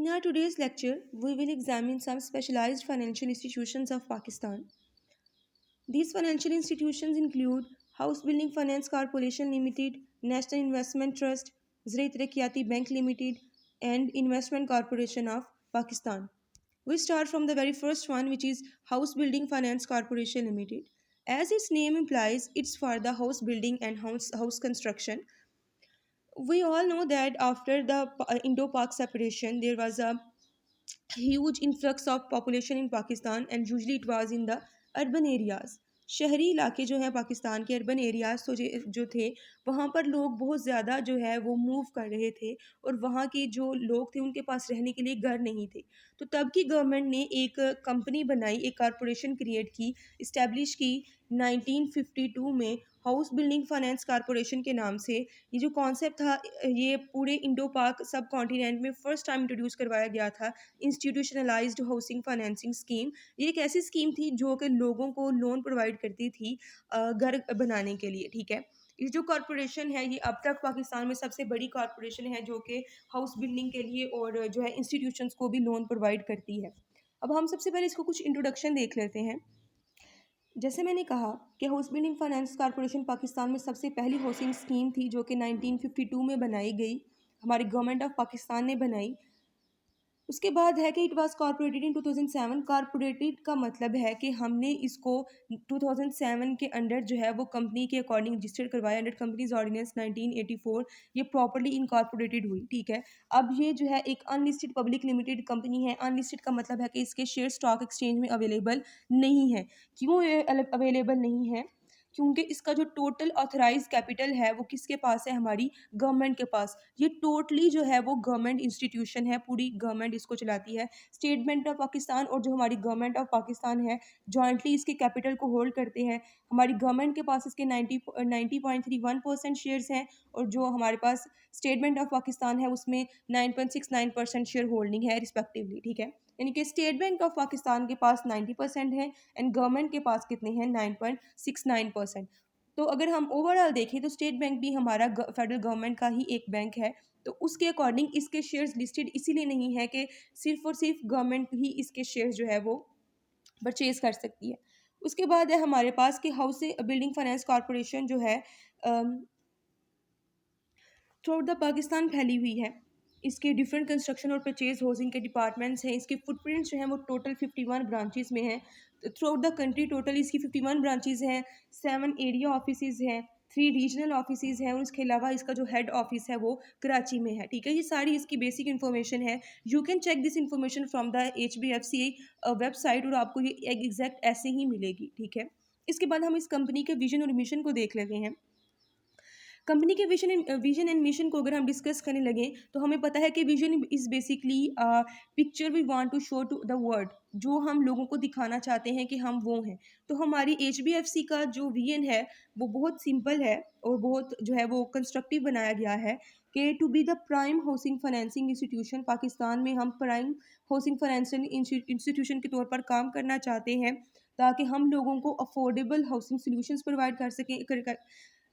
In our today's lecture, we will examine some specialized financial institutions of Pakistan. These financial institutions include House Building Finance Corporation Limited, National Investment Trust, Zari Taraqqiyati Bank Limited, and Investment Corporation of Pakistan. We start from the very first one, which is House Building Finance Corporation Limited. As its name implies, it's for the house building and house construction. We all know that after the Indo-Pak separation, there was a huge influx of population in Pakistan and usually it was in the urban areas. शहरी इलाके जो हैं पाकिस्तान के urban areas तो जो थे वहाँ पर लोग बहुत ज़्यादा जो है वो मूव कर रहे थे और वहाँ के जो लोग थे उनके पास रहने के लिए घर नहीं थे। तो तब की गवर्नमेंट ने एक कंपनी बनाई, एक कॉरपोरेशन क्रिएट की, इस्टेब्लिश की 1952 में हाउस बिल्डिंग फाइनेंस कॉरपोरेशन के नाम से। ये जो कॉन्सेप्ट था ये पूरे इंडो पाक सब कॉन्टिनेंट में फर्स्ट टाइम इंट्रोड्यूस करवाया गया था। इंस्टीट्यूशनलाइज्ड हाउसिंग फाइनेंसिंग स्कीम, ये एक ऐसी स्कीम थी जो कि लोगों को लोन प्रोवाइड करती थी घर बनाने के लिए। ठीक है, ये जो कॉरपोरेशन है ये अब तक पाकिस्तान में सबसे बड़ी कॉरपोरेशन है जो कि हाउस बिल्डिंग के लिए और जो है इंस्टीट्यूशंस को भी लोन प्रोवाइड करती है। अब हम सबसे पहले इसको कुछ इंट्रोडक्शन देख लेते हैं। जैसे मैंने कहा कि house building finance corporation Pakistan में सबसे पहली हाउसिंग स्कीम थी जो कि 1952 में बनाई गई, हमारी गवर्नमेंट ऑफ पाकिस्तान ने बनाई। उसके बाद है कि इट वाज कॉर्पोरेटेड इन 2007। कॉर्पोरेटेड का मतलब है कि हमने इसको 2007 के अंडर जो है वो कंपनी के अकॉर्डिंग रजिस्टर्ड करवाया अंडर कंपनीज ऑर्डिनेंस 1984। ये प्रॉपर्ली इनकॉर्पोरेटेड हुई। ठीक है, अब ये जो है एक अनलिस्टेड पब्लिक लिमिटेड कंपनी है। अनलिस्टेड का मतलब है कि इसके शेयर स्टॉक एक्सचेंज में अवेलेबल नहीं है। क्यों ये अवेलेबल नहीं है? क्योंकि इसका जो टोटल ऑथराइज कैपिटल है वो किसके पास है? हमारी गवर्नमेंट के पास। ये टोटली जो है वो गवर्नमेंट इंस्टीट्यूशन है, पूरी गवर्नमेंट इसको चलाती है। स्टेट बैंक ऑफ पाकिस्तान और जो हमारी गवर्नमेंट ऑफ पाकिस्तान है जॉइंटली इसके कैपिटल को होल्ड करते हैं। हमारी गवर्नमेंट के पास इसके 90.31% शेयर्स हैं और जो हमारे पास स्टेट बैंक ऑफ पाकिस्तान है उसमें 9.69% शेयर होल्डिंग है रिस्पेक्टिवली। ठीक है, यानी कि स्टेट बैंक ऑफ पाकिस्तान के पास 90% है एंड गवर्नमेंट के पास कितने हैं? 9.69%। तो अगर हम ओवरऑल देखें तो स्टेट बैंक भी हमारा फेडरल गवर्नमेंट का ही एक बैंक है। तो उसके अकॉर्डिंग इसके शेयर्स लिस्टेड इसीलिए नहीं है कि सिर्फ और सिर्फ गवर्नमेंट ही इसके शेयर्स जो है वो परचेज कर सकती है। उसके बाद है हमारे पास कि हाउस बिल्डिंग फाइनेंस कॉरपोरेशन जो है थ्रू आउट द पाकिस्तान फैली हुई है। इसके डिफरेंट कंस्ट्रक्शन और परचेज हाउसिंग के डिपार्टमेंट्स हैं। इसके फुटप्रिंट्स जो हैं वो टोटल 51 ब्रांचेस में हैं। Through out the country total इसकी 51 ब्रांचेस हैं, 7 एरिया ऑफिसेज हैं, 3 रीजनल ऑफिसेज हैं और उसके अलावा इसका जो हेड ऑफिस है वो कराची में है। ठीक है, ये सारी इसकी बेसिक इन्फॉर्मेशन है। You can check this information from the HBFC website और आपको ये एग्जैक्ट ऐसे ही मिलेगी। ठीक है, इसके बाद हम इस कंपनी के विजन और मिशन को देख लेते हैं। कंपनी के विजन एंड मिशन को अगर हम डिस्कस करने लगे तो हमें पता है कि vision is basically picture we want to show to the world, जो हम लोगों को दिखाना चाहते हैं कि हम वो हैं। तो हमारी HBFC का जो विजन है वो बहुत सिंपल है और बहुत जो है वो कंस्ट्रक्टिव बनाया गया है कि to be the prime housing financing institution. Pakistan में हम प्राइम हाउसिंग फाइनेंसिंग इंस्टीट्यूशन के तौर पर काम करना चाहते हैं ताकि हम लोगों को अफोर्डेबल हाउसिंग सोल्यूशंस प्रोवाइड कर सकें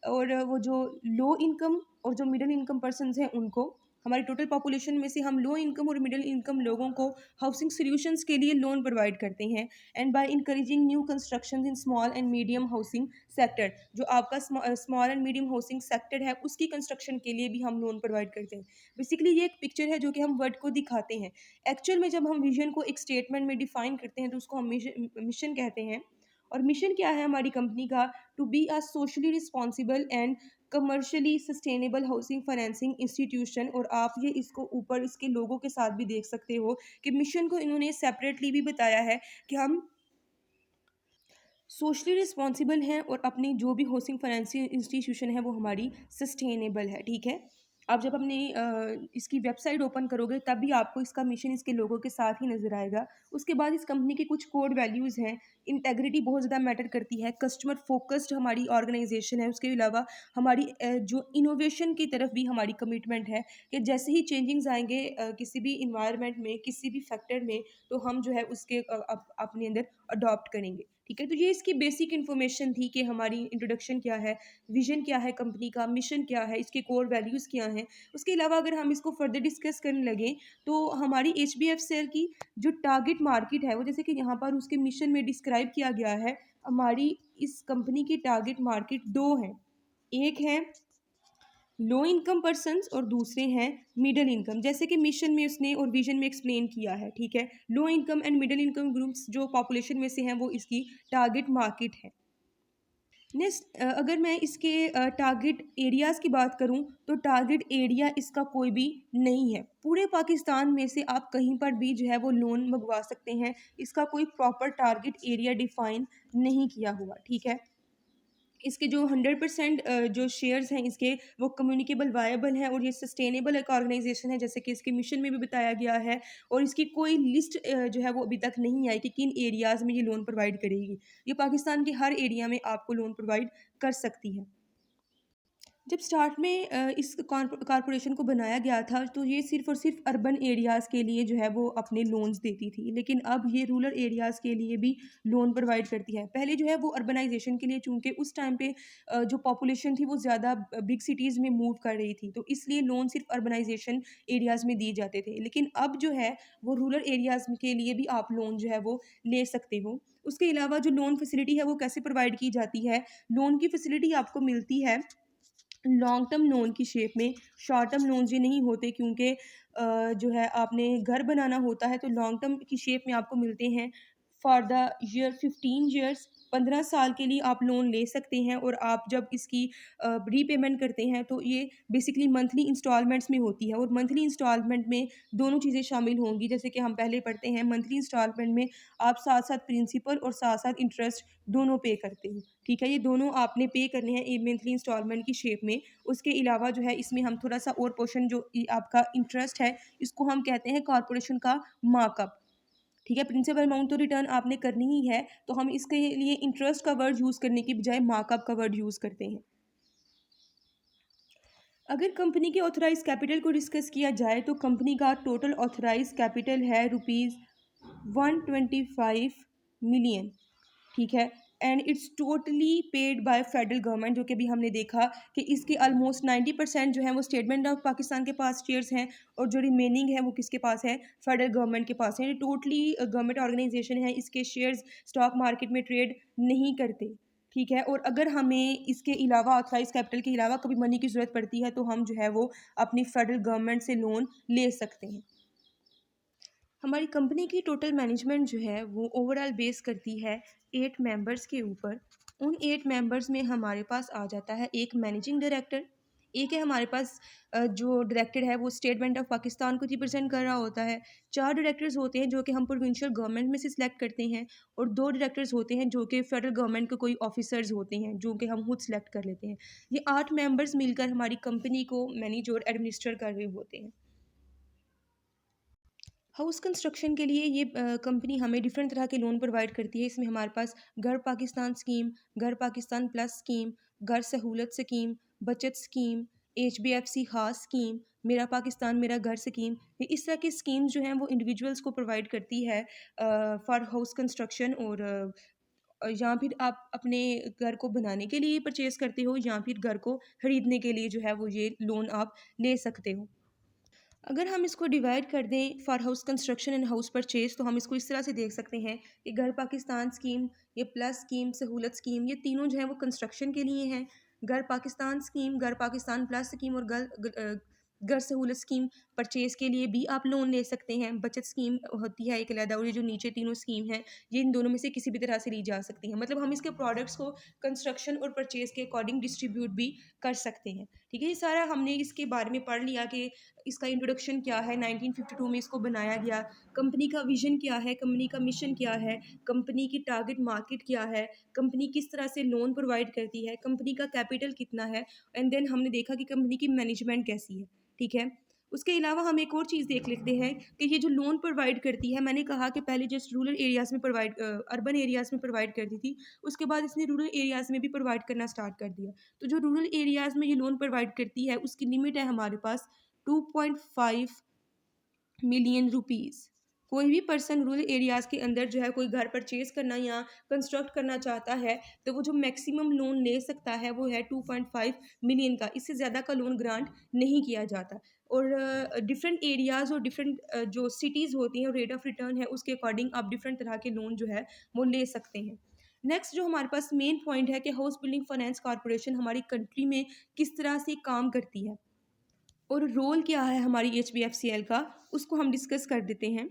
और वो जो लो इनकम और जो मिडिल इनकम पर्सन्स हैं उनको, हमारी टोटल पॉपुलेशन में से हम लो इनकम और मिडिल इनकम लोगों को हाउसिंग सॉल्यूशंस के लिए लोन प्रोवाइड करते हैं। And by encouraging new construction in small and medium housing sector, जो आपका small and medium housing sector है उसकी कंस्ट्रक्शन के लिए भी हम लोन प्रोवाइड करते हैं। बेसिकली ये एक पिक्चर है जो कि हम वर्ड को दिखाते हैं। एक्चुअल में जब हम विजन को एक स्टेटमेंट में डिफाइन करते हैं तो उसको हम मिशन कहते हैं। और मिशन क्या है हमारी कंपनी का? To be a socially responsible and commercially sustainable housing financing institution. और आप ये इसको ऊपर इसके लोगों के साथ भी देख सकते हो कि मिशन को इन्होंने सेपरेटली भी बताया है कि हम सोशली रिस्पॉन्सिबल हैं और अपनी जो भी हाउसिंग फाइनेंसिंग इंस्टीट्यूशन है वो हमारी सस्टेनेबल है। ठीक है, आप जब अपनी इसकी वेबसाइट ओपन करोगे तब भी आपको इसका मिशन इसके लोगों के साथ ही नज़र आएगा। उसके बाद इस कंपनी के कुछ कोड वैल्यूज़ हैं। इंटेग्रिटी बहुत ज़्यादा मैटर करती है, कस्टमर फोकस्ड हमारी ऑर्गेनाइजेशन है। उसके अलावा हमारी जो इनोवेशन की तरफ भी हमारी कमिटमेंट है कि जैसे ही चेंजिंग्स आएंगे किसी भी इन्वायरमेंट में, किसी भी फैक्टर में, तो हम जो है उसके अपने अंदर अडॉप्ट करेंगे। ठीक है, तो ये इसकी बेसिक इन्फॉर्मेशन थी कि हमारी इंट्रोडक्शन क्या है, विजन क्या है कंपनी का, मिशन क्या है, इसके कोर वैल्यूज़ क्या हैं। उसके अलावा अगर हम इसको फर्दर डिस्कस करने लगें तो हमारी एचबीएफसीएल की जो टारगेट मार्केट है वो, जैसे कि यहाँ पर उसके मिशन में डिस्क्राइब किया गया है, हमारी इस कंपनी की टारगेट मार्केट दो हैं। एक है लो इनकम पर्सन्स और दूसरे हैं मिडिल इनकम, जैसे कि मिशन में उसने और विजन में एक्सप्लेन किया है। ठीक है, low income and middle income groups जो पॉपुलेशन में से हैं वो इसकी टारगेट मार्केट है। नेक्स्ट, अगर मैं इसके टारगेट एरियाज़ की बात करूं तो टारगेट एरिया इसका कोई भी नहीं है। पूरे पाकिस्तान में से आप कहीं पर भी जो है वो लोन मंगवा सकते हैं। इसका कोई प्रॉपर टारगेट एरिया डिफाइन नहीं किया हुआ। ठीक है, इसके जो 100% जो शेयर्स हैं इसके, वो कम्युनिकेबल वायबल हैं और ये सस्टेनेबल एक ऑर्गेनाइजेशन है, जैसे कि इसके मिशन में भी बताया गया है। और इसकी कोई लिस्ट जो है वो अभी तक नहीं आई कि किन एरियाज़ में ये लोन प्रोवाइड करेगी। ये पाकिस्तान के हर एरिया में आपको लोन प्रोवाइड कर सकती है। जब स्टार्ट में इस कॉरपोरेशन को बनाया गया था तो ये सिर्फ़ और सिर्फ अर्बन एरियाज़ के लिए जो है वो अपने लोन्स देती थी, लेकिन अब ये रूरल एरियाज़ के लिए भी लोन प्रोवाइड करती है। पहले जो है वो अर्बनाइजेशन के लिए, चूँकि उस टाइम पे जो पॉपुलेशन थी वो ज़्यादा बिग सिटीज़ में मूव कर रही थी, तो इसलिए लोन सिर्फ अर्बनाइजेशन एरियाज़ में दिए जाते थे। लेकिन अब जो है वो रूरल एरियाज़ के लिए भी आप लोन जो है वो ले सकते हो। उसके अलावा जो लोन फैसिलिटी है वो कैसे प्रोवाइड की जाती है? लोन की फैसिलिटी आपको मिलती है लॉन्ग टर्म लोन की शेप में। शॉर्ट टर्म लोन्स ये नहीं होते, क्योंकि जो है आपने घर बनाना होता है, तो लॉन्ग टर्म की शेप में आपको मिलते हैं फॉर द ईयर 15 ईयर्स। 15 साल के लिए आप लोन ले सकते हैं और आप जब इसकी रीपेमेंट करते हैं तो ये बेसिकली मंथली इंस्टॉलमेंट्स में होती है। और मंथली इंस्टॉलमेंट में दोनों चीज़ें शामिल होंगी, जैसे कि हम पहले पढ़ते हैं मंथली इंस्टॉलमेंट में आप साथ साथ प्रिंसिपल और साथ साथ इंटरेस्ट दोनों पे करते हो। ठीक है, ये दोनों आपने पे करने हैं मंथली इंस्टॉलमेंट की शेप में। उसके अलावा जो है इसमें हम थोड़ा सा और पोर्शन जो आपका इंटरेस्ट है, इसको हम कहते हैं कॉरपोरेशन का मार्कअप। ठीक है, प्रिंसिपल अमाउंट तो रिटर्न आपने करनी ही है, तो हम इसके लिए इंटरेस्ट का वर्ड यूज़ करने की बजाय मार्कअप का वर्ड यूज़ करते हैं। अगर कंपनी के ऑथराइज कैपिटल को डिस्कस किया जाए तो कंपनी का टोटल ऑथराइज कैपिटल है रुपीज़ 125 मिलियन। ठीक है, and it's totally paid by federal government, जो कि अभी हमने देखा कि इसके ऑलमोस्ट 90% जो है वो स्टेट बैंक ऑफ पाकिस्तान के पास शेयर्स हैं और जो रिमेनिंग है वो किसके पास है? फेडरल गवर्नमेंट के पास है। ये टोटली गवर्नमेंट ऑर्गेनाइजेशन है, इसके शेयर्स स्टॉक मार्केट में ट्रेड नहीं करते। ठीक है, और अगर हमें इसके अलावा ऑथराइज कैपिटल के अलावा कभी मनी की ज़रूरत पड़ती है तो हम जो है वो अपनी फेडरल गवर्नमेंट से लोन ले सकते हैं। हमारी कंपनी की टोटल मैनेजमेंट जो है वो ओवरऑल बेस करती है 8 मेंबर्स के ऊपर। उन 8 मेंबर्स में हमारे पास आ जाता है एक मैनेजिंग डायरेक्टर। एक है हमारे पास जो डायरेक्टर है वो स्टेट बैंक ऑफ पाकिस्तान को रिप्रेजेंट कर रहा होता है। 4 डायरेक्टर्स होते हैं जो कि हम प्रोविंशियल गवर्नमेंट में से सिलेक्ट करते हैं और 2 डायरेक्टर्स होते हैं जो कि फेडरल गवर्नमेंट के कोई ऑफिसर्स होते हैं जो कि हम खुद सेलेक्ट कर लेते हैं। ये 8 मेंबर्स मिलकर हमारी कंपनी को मैनेज और एडमिनिस्टर कर रहे होते हैं। हाउस कंस्ट्रक्शन के लिए ये कंपनी हमें डिफरेंट तरह के लोन प्रोवाइड करती है। इसमें हमारे पास घर पाकिस्तान स्कीम, घर पाकिस्तान प्लस स्कीम, घर सहूलत स्कीम, बचत स्कीम, एचबीएफसी खास स्कीम, मेरा पाकिस्तान मेरा घर स्कीम, ये इस तरह की स्कीम जो हैं वो इंडिविजुअल्स को प्रोवाइड करती है फॉर हाउस कंस्ट्रक्शन। और या फिर आप अपने घर को बनाने के लिए परचेज़ करते हो या फिर घर को खरीदने के लिए जो है वो ये लोन आप ले सकते हो। अगर हम इसको डिवाइड कर दें for house construction and house purchase, तो हम इसको इस तरह से देख सकते हैं कि घर पाकिस्तान स्कीम, ये प्लस स्कीम, सहूलत स्कीम, ये तीनों जो है वो कंस्ट्रक्शन के लिए हैं। घर पाकिस्तान स्कीम, घर पाकिस्तान प्लस स्कीम और घर सहूलत स्कीम परचेज़ के लिए भी आप लोन ले सकते हैं। बचत स्कीम होती है एक अलग, और ये जो नीचे तीनों स्कीम हैं ये इन दोनों में से किसी भी तरह से ली जा सकती हैं। मतलब हम इसके प्रोडक्ट्स को कंस्ट्रक्शन और परचेज़ के अकॉर्डिंग डिस्ट्रीब्यूट भी कर सकते हैं। ठीक है, ये सारा हमने इसके बारे में पढ़ लिया कि इसका इंट्रोडक्शन क्या है, 1952 में इसको बनाया गया, कंपनी का विजन क्या है, कंपनी का मिशन क्या है, कंपनी की टारगेट मार्केट क्या है, कंपनी किस तरह से लोन प्रोवाइड करती है, कंपनी का कैपिटल कितना है, एंड देन हमने देखा कि कंपनी की मैनेजमेंट कैसी है। ठीक है, उसके अलावा हम एक और चीज़ देख लेते हैं कि ये जो लोन प्रोवाइड करती है, मैंने कहा कि पहले जस्ट रूरल एरियाज़ में प्रोवाइड अर्बन एरियाज़ में प्रोवाइड करती थी, उसके बाद इसने रूरल एरियाज़ में भी प्रोवाइड करना स्टार्ट कर दिया। तो जो रूरल एरियाज़ में ये लोन प्रोवाइड करती है उसकी लिमिट है हमारे पास 2.5 मिलियन रुपीज़। कोई भी पर्सन रूरल एरियाज़ के अंदर जो है कोई घर परचेज़ करना या कंस्ट्रक्ट करना चाहता है, तो वो जो मैक्सिमम लोन ले सकता है वो है 2.5 मिलियन का। इससे ज़्यादा का लोन ग्रांट नहीं किया जाता। और डिफरेंट एरियाज़ और डिफरेंट जो सिटीज़ होती हैं, रेट ऑफ रिटर्न है उसके अकॉर्डिंग आप डिफरेंट तरह के लोन जो है वो ले सकते हैं। नेक्स्ट जो हमारे पास मेन पॉइंट है कि हाउस बिल्डिंग फाइनेंस कॉर्पोरेशन हमारी कंट्री में किस तरह से काम करती है और रोल क्या है हमारी HBFCL का, उसको हम डिस्कस कर देते हैं।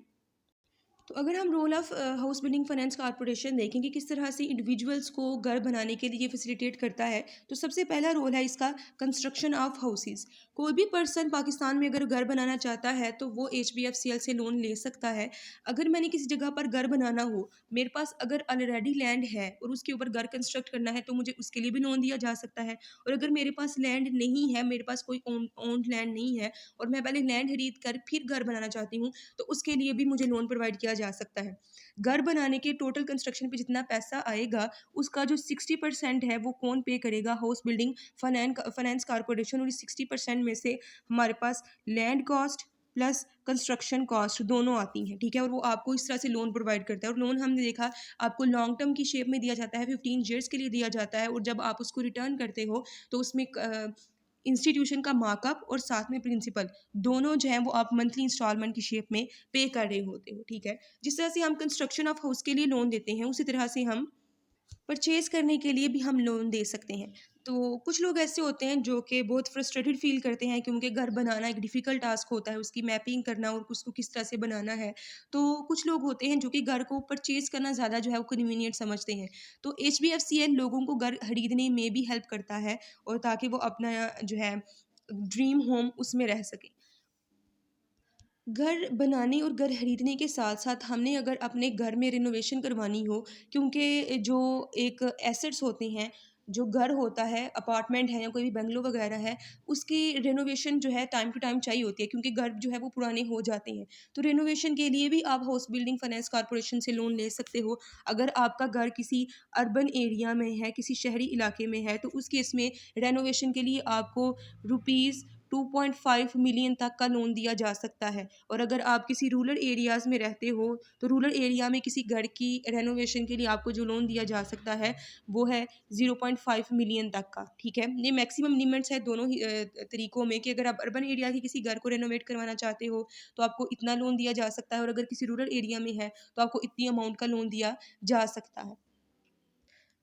तो अगर हम role of house building finance corporation देखें कि किस तरह से इंडिविजुअल्स को घर बनाने के लिए फैसिलिटेट करता है, तो सबसे पहला रोल है इसका कंस्ट्रक्शन ऑफ हाउसेस। कोई भी पर्सन पाकिस्तान में अगर घर बनाना चाहता है तो वो HBFCL से लोन ले सकता है। अगर मैंने किसी जगह पर घर बनाना हो, मेरे पास अगर ऑलरेडी लैंड है और उसके ऊपर घर कंस्ट्रक्ट करना है, तो मुझे उसके लिए भी लोन दिया जा सकता है। और अगर मेरे पास लैंड नहीं है, मेरे पास कोई ओन्ड लैंड नहीं है और मैं पहले लैंड खरीद कर फिर घर बनाना चाहती हूँ, तो उसके लिए भी मुझे लोन प्रोवाइड किया जा सकता है। घर बनाने के टोटल कंस्ट्रक्शन पे जितना पैसा आएगा, उसका जो 60% है वो कौन पे करेगा? House building finance corporation. और इस 60% में से हमारे पास land cost plus construction cost दोनों आती हैं, ठीक है? और वो आपको इस तरह से लोन प्रोवाइड करता है। और लोन हमने देखा आपको लॉन्ग टर्म की शेप में दिया जाता है, 15 ईयर्स के लिए दिया जाता है। और जब आप उसको रिटर्न करते हो तो उसमें इंस्टीट्यूशन का मार्कअप और साथ में प्रिंसिपल दोनों जो हैं वो आप मंथली इंस्टॉलमेंट की शेप में पे कर रहे होते हो, ठीक है? जिस तरह से हम कंस्ट्रक्शन ऑफ हाउस के लिए लोन देते हैं, उसी तरह से हम परचेज़ करने के लिए भी हम लोन दे सकते हैं। तो कुछ लोग ऐसे होते हैं जो कि बहुत फ्रस्ट्रेटेड फ़ील करते हैं क्योंकि घर बनाना एक डिफ़िकल्ट टास्क होता है, उसकी मैपिंग करना और उसको किस तरह से बनाना है। तो कुछ लोग होते हैं जो कि घर को परचेज़ करना ज़्यादा जो है वो कन्वीनिएंट समझते हैं। तो HBFCL लोगों को घर खरीदने में भी हेल्प करता है और ताकि वो अपना जो है ड्रीम होम उसमें रह सकें। घर बनाने और घर खरीदने के साथ-साथ हमने अगर अपने घर में रिनोवेशन करवानी हो, क्योंकि जो एक एसेट्स होते हैं, जो घर होता है, अपार्टमेंट है या कोई भी बंगलो वगैरह है, उसकी रिनोवेशन जो है टाइम टू टाइम चाहिए होती है क्योंकि घर जो है वो पुराने हो जाते हैं। तो रिनोवेशन के लिए भी आप हाउस बिल्डिंग फाइनेंस कॉर्पोरेशन से लोन ले सकते हो। अगर आपका घर किसी अर्बन एरिया में है, किसी शहरी इलाके में है, तो उस केस में रेनोवेशन के लिए आपको रुपीज़ 2.5 मिलियन तक का लोन दिया जा सकता है। और अगर आप किसी रूरल एरियाज़ में रहते हो, तो रूरल एरिया में किसी घर की रेनोवेशन के लिए आपको जो लोन दिया जा सकता है, वो है 0.5 मिलियन तक का, ठीक है? ये मैक्सिमम लिमिट्स है दोनों ही तरीकों में कि अगर आप अर्बन एरिया के किसी घर को रेनोवेट करवाना चाहते हो, तो आपको इतना लोन दिया जा सकता है और अगर किसी रूरल एरिया में है, तो आपको इतनी अमाउंट का लोन दिया जा सकता है।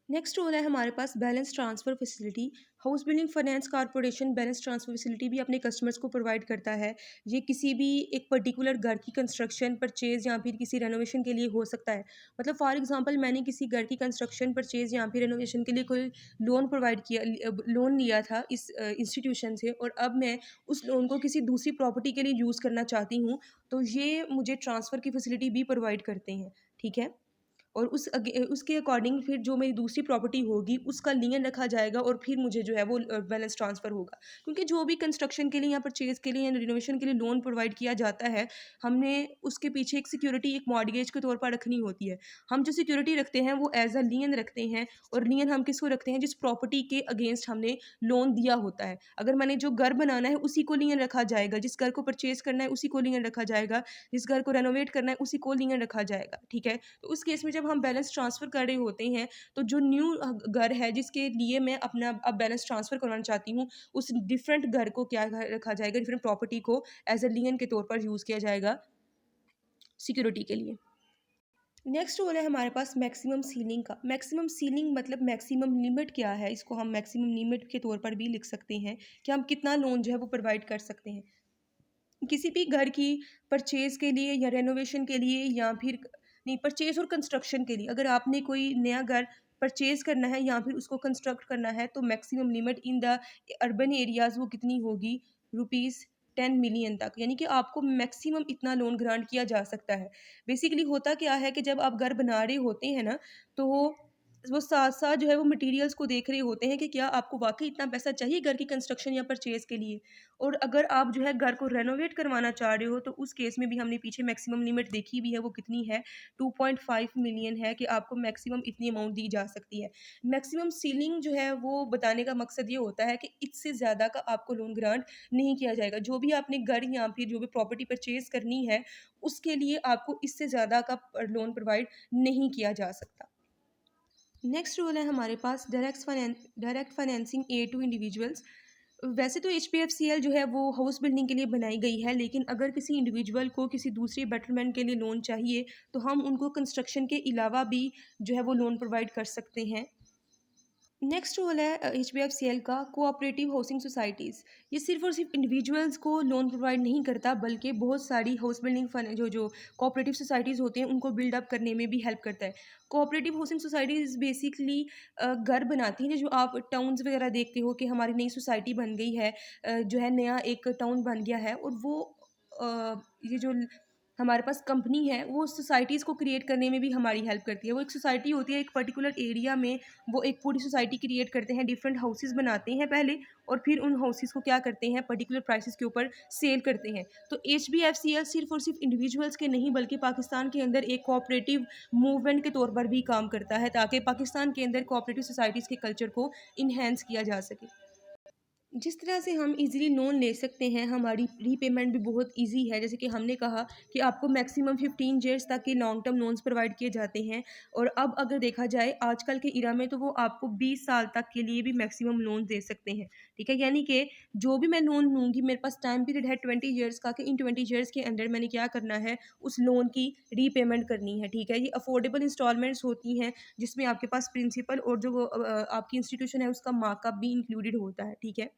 नेक्स्ट रोल है हमारे पास balance transfer facility. House building finance corporation balance transfer facility भी अपने कस्टमर्स को प्रोवाइड करता है। ये किसी भी एक पर्टिकुलर घर की कंस्ट्रक्शन, परचेज़ या फिर किसी रेनोवेशन के लिए हो सकता है। मतलब फॉर एग्ज़ाम्पल मैंने किसी घर की कंस्ट्रक्शन, परचेज़ या फिर रेनोवेशन के लिए कोई लोन प्रोवाइड किया, लोन लिया था इस इंस्टीट्यूशन से और अब मैं उस लोन को किसी दूसरी प्रॉपर्टी के लिए यूज़ करना चाहती हूँ, तो ये मुझे ट्रांसफ़र की फैसिलिटी भी प्रोवाइड करते हैं, ठीक है? और उसके अकॉर्डिंग फिर जो मेरी दूसरी प्रॉपर्टी होगी उसका लियन रखा जाएगा और फिर मुझे जो है वो बैलेंस ट्रांसफ़र होगा। क्योंकि जो भी कंस्ट्रक्शन के लिए या परचेज़ के लिए या रिनोवेशन के लिए लोन प्रोवाइड किया जाता है, हमने उसके पीछे एक सिक्योरिटी, एक मॉर्टगेज के तौर पर रखनी होती है। हम जो सिक्योरिटी रखते हैं वो एज़ अ लियन रखते हैं और लियन हम किसको रखते हैं? जिस प्रॉपर्टी के अगेंस्ट हमने लोन दिया होता है। अगर मैंने जो घर बनाना है उसी को लियन रखा जाएगा, जिस घर को परचेज़ करना है उसी को लियन रखा जाएगा, जिस घर को रेनोवेट करना है उसी को लियन रखा जाएगा, ठीक है? तो उस केस में जब हम बैलेंस ट्रांसफ़र कर रहे होते हैं, तो जो न्यू घर है जिसके लिए मैं अपना अब बैलेंस ट्रांसफ़र करवाना चाहती हूँ, उस डिफरेंट घर को क्या रखा जाएगा, डिफरेंट प्रॉपर्टी को एज़ अ लियन के तौर पर यूज़ किया जाएगा सिक्योरिटी के लिए। नेक्स्ट रोल है हमारे पास मैक्सिमम सीलिंग का। मैक्सिमम सीलिंग मतलब मैक्सिमम लिमिट क्या है, इसको हम मैक्सिमम लिमिट के तौर पर भी लिख सकते हैं कि हम कितना लोन जो है वो प्रोवाइड कर सकते हैं। किसी भी घर की परचेज़ के लिए या रेनोवेशन के लिए या फिर नहीं, परचेज़ और कंस्ट्रक्शन के लिए अगर आपने कोई नया घर परचेज़ करना है या फिर उसको कंस्ट्रक्ट करना है, तो maximum limit in the urban areas वो कितनी होगी? रुपीज़ 10 मिलियन तक, यानी कि आपको मैक्सिमम इतना लोन ग्रांट किया जा सकता है। बेसिकली होता क्या है कि जब आप घर बना रहे होते हैं ना, तो वो साथ-साथ जो है वो मटेरियल्स को देख रहे होते हैं कि क्या आपको वाक़ई इतना पैसा चाहिए घर की कंस्ट्रक्शन या परचेज़ के लिए। और अगर आप जो है घर को रेनोवेट करवाना चाह रहे हो तो उस केस में भी हमने पीछे मैक्सिमम लिमिट देखी भी है, वो कितनी है, 2.5 मिलियन है कि आपको मैक्सिमम इतनी अमाउंट दी जा सकती है। मैक्सिमम सीलिंग जो है वो बताने का मकसद ये होता है कि इससे ज़्यादा का आपको लोन ग्रांट नहीं किया जाएगा। जो भी आपने घर या फिर जो भी प्रॉपर्टी परचेज़ करनी है, उसके लिए आपको इससे ज़्यादा का लोन प्रोवाइड नहीं किया जा सकता। नेक्स्ट रूल है हमारे पास direct financing aid to individuals. वैसे तो एचपीएफसीएल जो है वो हाउस बिल्डिंग के लिए बनाई गई है, लेकिन अगर किसी इंडिविजुअल को किसी दूसरे बेटरमेंट के लिए लोन चाहिए तो हम उनको कंस्ट्रक्शन के अलावा भी जो है वो लोन प्रोवाइड कर सकते हैं। नेक्स्ट रोल है एचबीएफसीएल का कोऑपरेटिव हाउसिंग सोसाइटीज़। ये सिर्फ और सिर्फ इंडिविजुअल्स को लोन प्रोवाइड नहीं करता, बल्कि बहुत सारी हाउस बिल्डिंग फन जो जो कोऑपरेटिव सोसाइटीज़ होते हैं उनको बिल्डअप करने में भी हेल्प करता है। कोऑपरेटिव हाउसिंग सोसाइटीज़ बेसिकली घर बनाती हैं, जो आप टाउन्स वगैरह देखते हो कि हमारी नई सोसाइटी बन गई है, जो है नया एक टाउन बन गया है, और वो ये जो हमारे पास कंपनी है वो सोसाइटीज़ को क्रिएट करने में भी हमारी हेल्प करती है। वो एक सोसाइटी होती है एक पर्टिकुलर एरिया में, वो एक पूरी सोसाइटी क्रिएट करते हैं, डिफरेंट हाउसेस बनाते हैं पहले, और फिर उन हाउसेस को क्या करते हैं, पर्टिकुलर प्राइसेस के ऊपर सेल करते हैं। तो एचबीएफसीएल सिर्फ और सिर्फ इंडिविजुअल्स के नहीं बल्कि पाकिस्तान के अंदर एक कोऑपरेटिव मूवमेंट के तौर पर भी काम करता है, ताकि पाकिस्तान के अंदर कोऑपरेटिव सोसाइटीज़ के कल्चर को इन्हेंस किया जा सके। जिस तरह से हम इजीली लोन ले सकते हैं, हमारी रीपेमेंट भी बहुत इजी है। जैसे कि हमने कहा कि आपको मैक्सिमम 15 ईयर्स तक के लॉन्ग टर्म लोन्स प्रोवाइड किए जाते हैं, और अब अगर देखा जाए आजकल के इरा में तो वो आपको 20 साल तक के लिए भी मैक्सिमम लोन दे सकते हैं। ठीक है, यानी कि जो भी मैं लोन लूँगी मेरे पास टाइम पीरियड है 20 ईयर्स का, कि इन 20 ईयर्स के अंदर मैंने क्या करना है, उस लोन की रीपेमेंट करनी है। ठीक है, ये अफोर्डेबल इंस्टॉलमेंट्स होती हैं जिसमें आपके पास प्रिंसिपल और जो आपकी इंस्टीट्यूशन है उसका मार्कअप भी इंक्लूडेड होता है। ठीक है,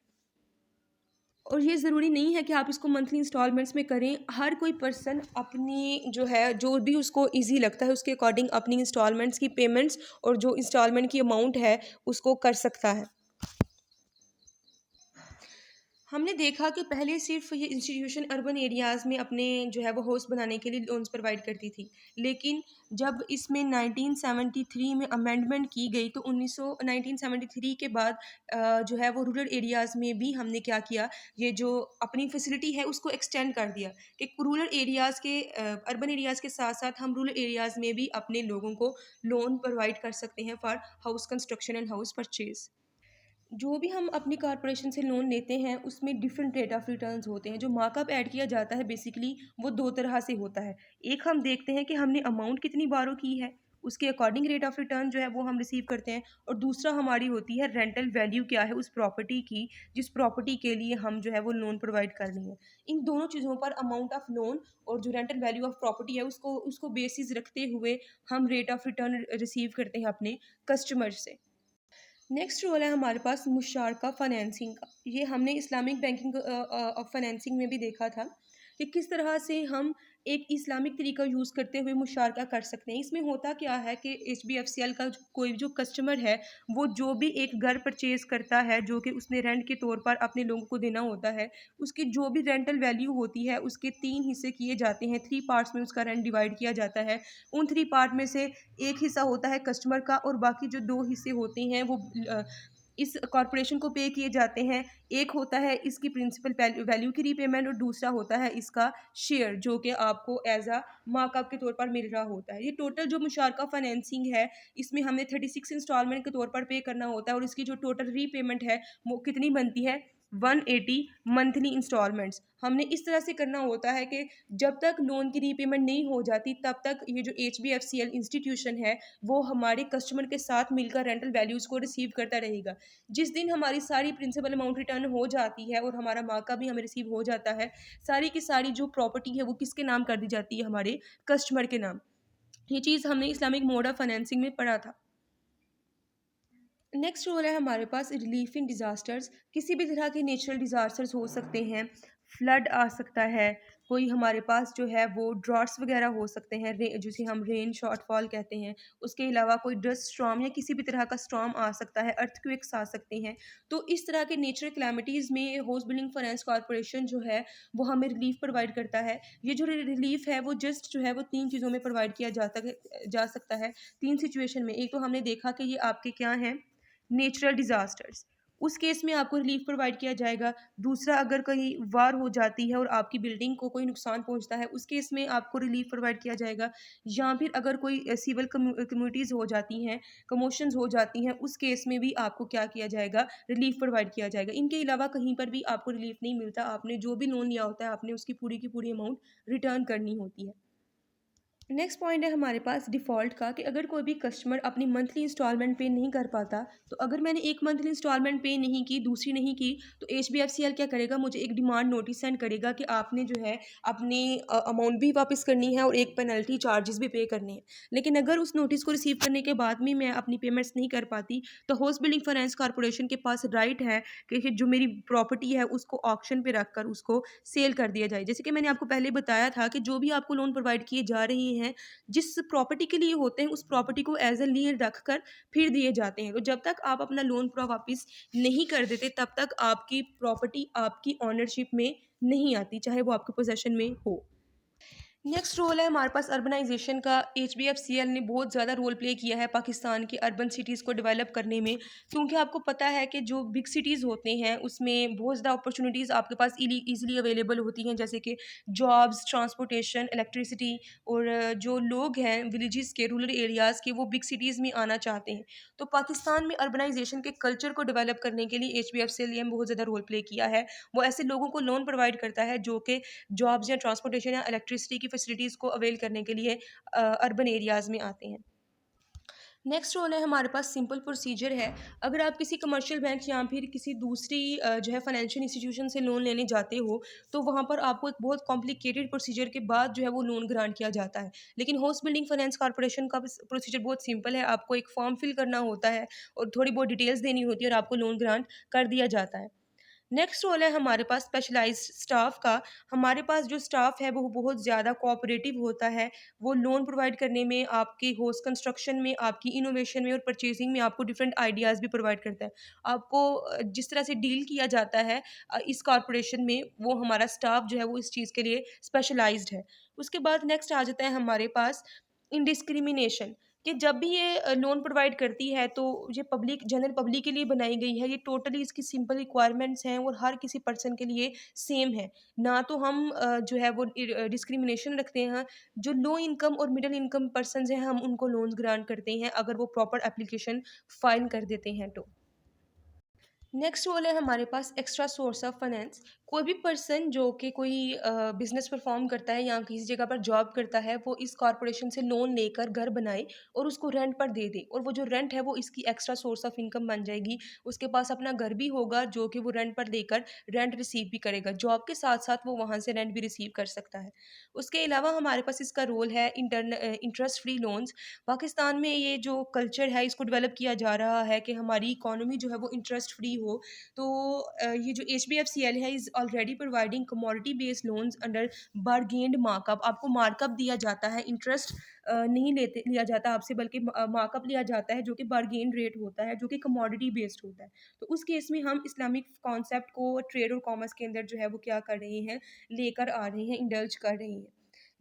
और ये ज़रूरी नहीं है कि आप इसको मंथली इंस्टॉलमेंट्स में करें। हर कोई पर्सन अपनी जो है, जो भी उसको ईज़ी लगता है उसके अकॉर्डिंग अपनी इंस्टॉलमेंट्स की पेमेंट्स और जो इंस्टॉलमेंट की अमाउंट है उसको कर सकता है। हमने देखा कि पहले सिर्फ ये इंस्टीट्यूशन अर्बन एरियाज़ में अपने जो है वो हाउस बनाने के लिए लोन्स प्रोवाइड करती थी, लेकिन जब इसमें 1973 में अमेंडमेंट की गई तो 1973 के बाद जो है वो रूरल एरियाज़ में भी हमने क्या किया, ये जो अपनी फैसिलिटी है उसको एक्सटेंड कर दिया कि रूरल एरियाज़ के अर्बन एरियाज़ के साथ साथ हम रूरल एरियाज़ में भी अपने लोगों को लोन प्रोवाइड कर सकते हैं for house construction and house purchase. जो भी हम अपनी कॉर्पोरेशन से लोन लेते हैं उसमें डिफरेंट रेट ऑफ रिटर्न्स होते हैं। जो मार्कअप ऐड किया जाता है बेसिकली वो दो तरह से होता है। एक हम देखते हैं कि हमने अमाउंट कितनी बारो की है, उसके अकॉर्डिंग रेट ऑफ रिटर्न जो है वो हम रिसीव करते हैं। और दूसरा हमारी होती है रेंटल वैल्यू क्या है उस प्रॉपर्टी की, जिस प्रॉपर्टी के लिए हम जो है वो लोन प्रोवाइड कर रहे हैं। इन दोनों चीज़ों पर अमाउंट ऑफ लोन और जो रेंटल वैल्यू ऑफ प्रॉपर्टी है उसको उसको बेसिस रखते हुए हम रेट ऑफ रिटर्न रिसीव करते हैं अपने कस्टमर से। नेक्स्ट रोल है हमारे पास मुशारका फाइनेंसिंग का। ये हमने इस्लामिक बैंकिंग फाइनेंसिंग में भी देखा था कि किस तरह से हम एक इस्लामिक तरीका यूज़ करते हुए मुशारका कर सकते हैं। इसमें होता क्या है कि H B F C L का कोई जो कस्टमर है वो जो भी एक घर परचेज़ करता है जो कि उसने रेंट के तौर पर अपने लोगों को देना होता है, उसकी जो भी रेंटल वैल्यू होती है उसके 3 हिस्से किए जाते हैं, 3 पार्ट्स में उसका रेंट डिवाइड किया जाता है। उन 3 पार्ट में से एक हिस्सा होता है कस्टमर का और बाकी जो 2 हिस्से होते हैं वो इस कॉर्पोरेशन को पे किए जाते हैं। एक होता है इसकी प्रिंसिपल वैल्यू की रीपेमेंट और दूसरा होता है इसका शेयर जो कि आपको एज़ अ मार्कअप के तौर पर मिल रहा होता है। ये टोटल जो मुशारका फाइनेंसिंग है इसमें हमें 36 इंस्टॉलमेंट के तौर पर पे करना होता है, और इसकी जो टोटल रीपेमेंट है वो कितनी बनती है, 180 मंथली इंस्टॉलमेंट्स। हमने इस तरह से करना होता है कि जब तक लोन की रीपेमेंट नहीं हो जाती तब तक ये जो HBFCL इंस्टीट्यूशन है वो हमारे कस्टमर के साथ मिलकर रेंटल वैल्यूज़ को रिसीव करता रहेगा। जिस दिन हमारी सारी प्रिंसिपल अमाउंट रिटर्न हो जाती है और हमारा मार्का भी हमें रिसीव हो जाता है, सारी की सारी जो प्रॉपर्टी है वो किसके नाम कर दी जाती है, हमारे कस्टमर के नाम। ये चीज़ हमने इस्लामिक मोड ऑफ फाइनेंसिंग में पढ़ा था। नेक्स्ट रोल है हमारे पास रिलीफ इन डिज़ास्टर्स। किसी भी तरह के नेचुरल डिज़ास्टर्स हो सकते हैं, फ्लड आ सकता है, कोई हमारे पास जो है वो ड्रॉट्स वगैरह हो सकते हैं, जिसे हम रेन शॉर्टफॉल कहते हैं। उसके अलावा कोई डस्ट स्टॉर्म या किसी भी तरह का स्टॉर्म आ सकता है, अर्थक्वेक्स आ सकते हैं। तो इस तरह के नेचुरल कैलामिटीज़ में हाउस बिल्डिंग फाइनेंस कॉर्पोरेशन जो है वो हमें रिलीफ प्रोवाइड करता है। ये जो रिलीफ है वो जस्ट जो है वो 3 चीज़ों में प्रोवाइड किया जा सकता है, 3 सिचुएशन में। एक तो हमने देखा कि ये आपके क्या हैं, नेचुरल डिज़ास्टर्स, उस केस में आपको रिलीफ प्रोवाइड किया जाएगा। दूसरा, अगर कहीं वार हो जाती है और आपकी बिल्डिंग को कोई नुकसान पहुँचता है, उस केस में आपको रिलीफ प्रोवाइड किया जाएगा। या फिर अगर कोई सिविल कम्युनिटीज़ हो जाती हैं, कमोशंस हो जाती हैं, उस केस में भी आपको क्या किया जाएगा, रिलीफ प्रोवाइड किया जाएगा। इनके अलावा कहीं पर भी आपको रिलीफ नहीं मिलता। आपने जो भी लोन लिया होता है, आपने उसकी पूरी की पूरी अमाउंट रिटर्न करनी होती है। नेक्स्ट पॉइंट है हमारे पास डिफ़ॉल्ट का, कि अगर कोई भी कस्टमर अपनी मंथली इंस्टॉलमेंट पे नहीं कर पाता, तो अगर मैंने एक मंथली इंस्टॉलमेंट पे नहीं की, दूसरी नहीं की, तो एचबीएफसीएल क्या करेगा, मुझे एक डिमांड नोटिस सेंड करेगा कि आपने जो है अपनी अमाउंट भी वापस करनी है और एक पेनल्टी चार्जेस भी पे करने हैं। लेकिन अगर उस नोटिस को रिसीव करने के बाद भी मैं अपनी पेमेंट्स नहीं कर पाती, तो हाउस बिल्डिंग फाइनेंस कॉर्पोरेशन के पास राइट है कि जो मेरी प्रॉपर्टी है उसको ऑक्शन पे रख कर उसको सेल कर दिया जाए। जैसे कि मैंने आपको पहले बताया था कि जो भी आपको लोन प्रोवाइड किए जा रहे हैं, जिस प्रॉपर्टी के लिए होते हैं, उस प्रॉपर्टी को एज अ लीन रख कर फिर दिए जाते हैं। तो जब तक आप अपना लोन पूरा वापस नहीं कर देते, तब तक आपकी प्रॉपर्टी आपकी ओनरशिप में नहीं आती, चाहे वो आपके पोजेशन में हो। नेक्स्ट रोल है हमारे पास अर्बनाइजेशन का। एचबीएफसीएल ने बहुत ज़्यादा रोल प्ले किया है पाकिस्तान की अर्बन सिटीज़ को डेवलप करने में, क्योंकि आपको पता है कि जो बिग सिटीज़ होते हैं उसमें बहुत ज़्यादा अपॉर्चुनिटीज़ आपके पास ईज़िली अवेलेबल होती हैं, जैसे कि जॉब्स, ट्रांसपोर्टेशन, इलेक्ट्रिसिटी। और जो लोग हैं विलेजेस के, रूरल एरियाज़ के, वो बिग सिटीज़ में आना चाहते हैं। तो पाकिस्तान में अर्बनाइजेशन के कल्चर को डेवलप करने के लिए एचबीएफसीएल ने बहुत ज़्यादा रोल प्ले किया है। वो ऐसे लोगों को लोन प्रोवाइड करता है जो कि जॉब्स या ट्रांसपोर्टेशन या इलेक्ट्रिसिटी की फैसिलिटीज़ को अवेल करने के लिए अर्बन एरियाज़ में आते हैं। नेक्स्ट रोल है हमारे पास सिंपल प्रोसीजर है। अगर आप किसी कमर्शियल बैंक या फिर किसी दूसरी जो है फाइनेंशियल इंस्टीट्यूशन से लोन लेने जाते हो, तो वहाँ पर आपको एक बहुत कॉम्प्लिकेटेड प्रोसीजर के बाद जो है वो लोन ग्रांट किया जाता है। लेकिन हाउस बिल्डिंग फाइनेंस कॉर्पोरेशन का प्रोसीजर बहुत सिंपल है। आपको एक फॉर्म फिल करना होता है और थोड़ी बहुत डिटेल्स देनी होती है और आपको लोन ग्रांट कर दिया जाता है। नेक्स्ट रोल है हमारे पास स्पेशलाइज्ड स्टाफ का। हमारे पास जो स्टाफ है वो बहुत ज़्यादा कोऑपरेटिव होता है। वो लोन प्रोवाइड करने में, आपकी होस्ट कंस्ट्रक्शन में, आपकी इनोवेशन में और परचेजिंग में आपको डिफरेंट आइडियाज़ भी प्रोवाइड करता है। आपको जिस तरह से डील किया जाता है इस कॉरपोरेशन में, वो हमारा स्टाफ जो है वो इस चीज़ के लिए स्पेशलाइज्ड है। उसके बाद नेक्स्ट आ जाता है हमारे पास इंडिस्क्रिमिनेशन, कि जब भी ये लोन प्रोवाइड करती है तो ये पब्लिक, जनरल पब्लिक के लिए बनाई गई है। ये टोटली इसकी सिंपल रिक्वायरमेंट्स हैं और हर किसी पर्सन के लिए सेम है। ना तो हम जो है वो डिस्क्रिमिनेशन रखते हैं। जो लो इनकम और मिडल इनकम पर्सन्स हैं, हम उनको लोन्स ग्रांट करते हैं अगर वो प्रॉपर एप्लीकेशन फाइल कर देते हैं तो। नेक्स्ट रोल है हमारे पास एक्स्ट्रा सोर्स ऑफ फाइनेंस। कोई भी पर्सन जो कि कोई बिजनेस परफॉर्म करता है या किसी जगह पर जॉब करता है, वो इस कॉरपोरेशन से लोन लेकर घर बनाए और उसको रेंट पर दे दे, और वो जो रेंट है वो इसकी एक्स्ट्रा सोर्स ऑफ इनकम बन जाएगी। उसके पास अपना घर भी होगा जो कि वो रेंट पर देकर रेंट रिसीव भी करेगा। जॉब के साथ साथ वो वहाँ से रेंट भी रिसीव कर सकता है। उसके अलावा हमारे पास इसका रोल है इंटरेस्ट फ्री लोन्स। पाकिस्तान में ये जो कल्चर है इसको डेवलप किया जा रहा है कि हमारी इकोनॉमी जो है वो इंटरेस्ट फ्री हो। तो ये जो एचबीएफसीएल है is already providing commodity based loans under bargained markup. आपको मार्कअप दिया जाता है, इंटरेस्ट नहीं लेते लिया जाता आपसे, बल्कि मार्कअप लिया जाता है जो कि बारगेन रेट होता है, जो कि कमोडिटी बेस्ड होता है। तो उस केस में हम इस्लामिक कॉन्सेप्ट को ट्रेड और कॉमर्स के अंदर जो है वो क्या कर रहे हैं, लेकर आ रहे हैं, इंडल्ज कर रहे हैं।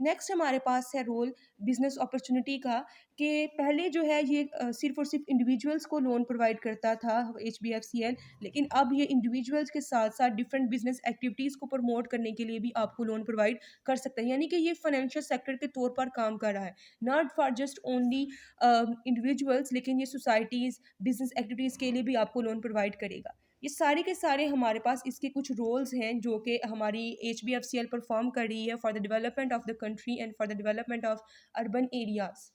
नेक्स्ट हमारे पास है रोल बिजनेस अपॉर्चुनिटी का, कि पहले जो है ये सिर्फ़ और सिर्फ़ इंडिविजुअल्स को लोन प्रोवाइड करता था एचबीएफसीएल, लेकिन अब ये इंडिविजुअल्स के साथ-साथ डिफरेंट बिज़नेस एक्टिविटीज़ को प्रमोट करने के लिए भी आपको लोन प्रोवाइड कर सकता है। यानी कि ये फाइनेंशियल सेक्टर के तौर पर काम कर रहा है। Not for just only individuals, लेकिन ये सोसाइटीज़, बिज़नेस एक्टिविटीज़ के लिए भी आपको लोन प्रोवाइड करेगा। ये सारे के सारे हमारे पास इसके कुछ रोल्स हैं जो कि हमारी एचबीएफसीएल परफॉर्म कर रही है for the development of the country and for the development of urban areas.